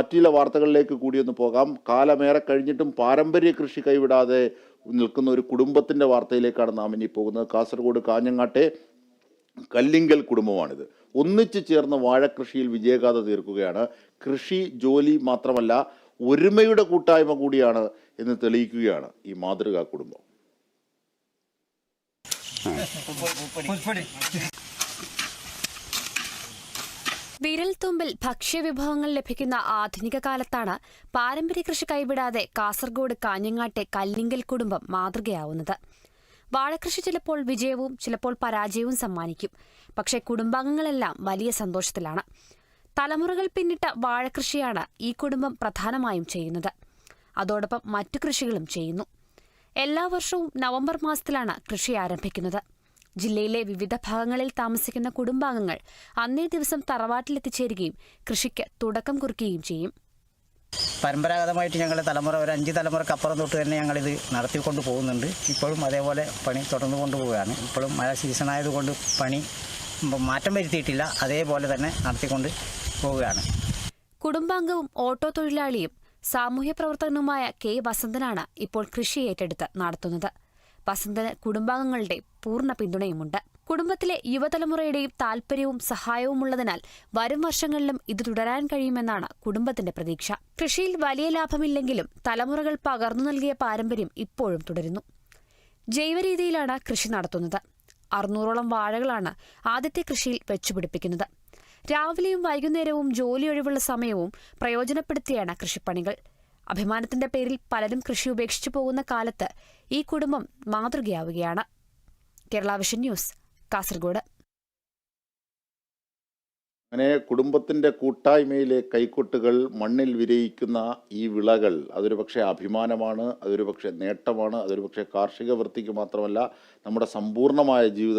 മറ്റു ചില വാർത്തകളിലേക്ക് കൂടിയൊന്ന് പോകാം. കാലമേറെ കഴിഞ്ഞിട്ടും പാരമ്പര്യ കൃഷി കൈവിടാതെ നിൽക്കുന്ന ഒരു കുടുംബത്തിൻ്റെ വാർത്തയിലേക്കാണ് നാം ഇനി പോകുന്നത്. കാസർഗോഡ് കാഞ്ഞങ്ങാട്ടെ കല്ലിങ്കൽ കുടുംബമാണിത്. ഒന്നിച്ചു ചേർന്ന് വാഴക്കൃഷിയിൽ വിജയഗാഥ തീർക്കുകയാണ്. കൃഷി ജോലി മാത്രമല്ല, ഒരുമയുടെ കൂട്ടായ്മ കൂടിയാണ് എന്ന് തെളിയിക്കുകയാണ് ഈ മാതൃകാ കുടുംബം. വിരൽത്തുമ്പിൽ ഭക്ഷ്യവിഭവങ്ങൾ ലഭിക്കുന്ന ആധുനിക കാലത്താണ് പാരമ്പര്യ കൃഷി കൈവിടാതെ കാസർഗോഡ് കാഞ്ഞങ്ങാട്ടെ കല്ലിങ്കൽ കുടുംബം മാതൃകയാവുന്നത്. വാഴക്കൃഷി ചിലപ്പോൾ വിജയവും ചിലപ്പോൾ പരാജയവും സമ്മാനിക്കും. പക്ഷേ കുടുംബാംഗങ്ങളെല്ലാം വലിയ സന്തോഷത്തിലാണ്. തലമുറകൾ പിന്നിട്ട വാഴക്കൃഷിയാണ് ഈ കുടുംബം പ്രധാനമായും ചെയ്യുന്നത്. അതോടൊപ്പം മറ്റു കൃഷികളും ചെയ്യുന്നു. എല്ലാ വർഷവും നവംബർ മാസത്തിലാണ് കൃഷി ആരംഭിക്കുന്നത്. ജില്ലയിലെ വിവിധ ഭാഗങ്ങളിൽ താമസിക്കുന്ന കുടുംബാംഗങ്ങൾ അന്നേ ദിവസം തറവാട്ടിലെത്തിച്ചേരുകയും കൃഷിക്ക് തുടക്കം കുറിക്കുകയും ചെയ്യും. പരമ്പരാഗതമായിട്ട് ഞങ്ങളുടെ തലമുറ ഒരു 5 തലമുറക്കപ്പുറം തൊട്ട് തന്നെ ഞങ്ങളിത് നടത്തിക്കൊണ്ട് പോകുന്നുണ്ട്. ഇപ്പോഴും അതേപോലെ പണി തുടർന്നു കൊണ്ടുപോവുകയാണ്. ഇപ്പോഴും മഴ സീസണായതുകൊണ്ട് പണി മാറ്റം വരുത്തിയിട്ടില്ല, അതേപോലെ തന്നെ നടത്തിക്കൊണ്ട് പോവുകയാണ്. കുടുംബാംഗവും ഓട്ടോ തൊഴിലാളിയും സാമൂഹ്യ പ്രവർത്തകനുമായ കെ വസന്തനാണ് ഇപ്പോൾ കൃഷി ഏറ്റെടുത്ത് നടത്തുന്നത്. വസന്തന് കുടുംബാംഗങ്ങളുടെ പൂർണ്ണ പിന്തുണയുമുണ്ട്. കുടുംബത്തിലെ യുവതലമുറയുടെയും താൽപര്യവും സഹായവുമുള്ളതിനാൽ വരും വർഷങ്ങളിലും ഇത് തുടരാൻ കഴിയുമെന്നാണ് കുടുംബത്തിന്റെ പ്രതീക്ഷ. കൃഷിയിൽ വലിയ ലാഭമില്ലെങ്കിലും തലമുറകൾ പകർന്നു നൽകിയ പാരമ്പര്യം ഇപ്പോഴും തുടരുന്നു. ജൈവരീതിയിലാണ് കൃഷി നടത്തുന്നത്. 600ഓളം വാഴകളാണ് ആദ്യത്തെ കൃഷിയിൽ വെച്ചുപിടിപ്പിക്കുന്നത്. രാവിലെയും വൈകുന്നേരവും ജോലി ഒഴിവുള്ള സമയവും പ്രയോജനപ്പെടുത്തിയാണ് കൃഷിപ്പണികൾ. അഭിമാനത്തിന്റെ പേരിൽ പലരും കൃഷി ഉപേക്ഷിച്ചു പോകുന്ന കാലത്ത് ഈ കുടുംബം മാതൃകയാവുകയാണ്. Kerala vision news, Kasaragod. അങ്ങനെ കുടുംബത്തിൻ്റെ കൂട്ടായ്മയിലെ കൈക്കൊട്ടുകൾ മണ്ണിൽ വിരയിക്കുന്ന ഈ വിളകൾ അതൊരു പക്ഷേ അഭിമാനമാണ്, അതൊരു പക്ഷേ നേട്ടമാണ്, അതൊരു പക്ഷേ കാർഷിക വൃത്തിക്ക് മാത്രമല്ല നമ്മുടെ സമ്പൂർണ്ണമായ ജീവിതത്തിൽ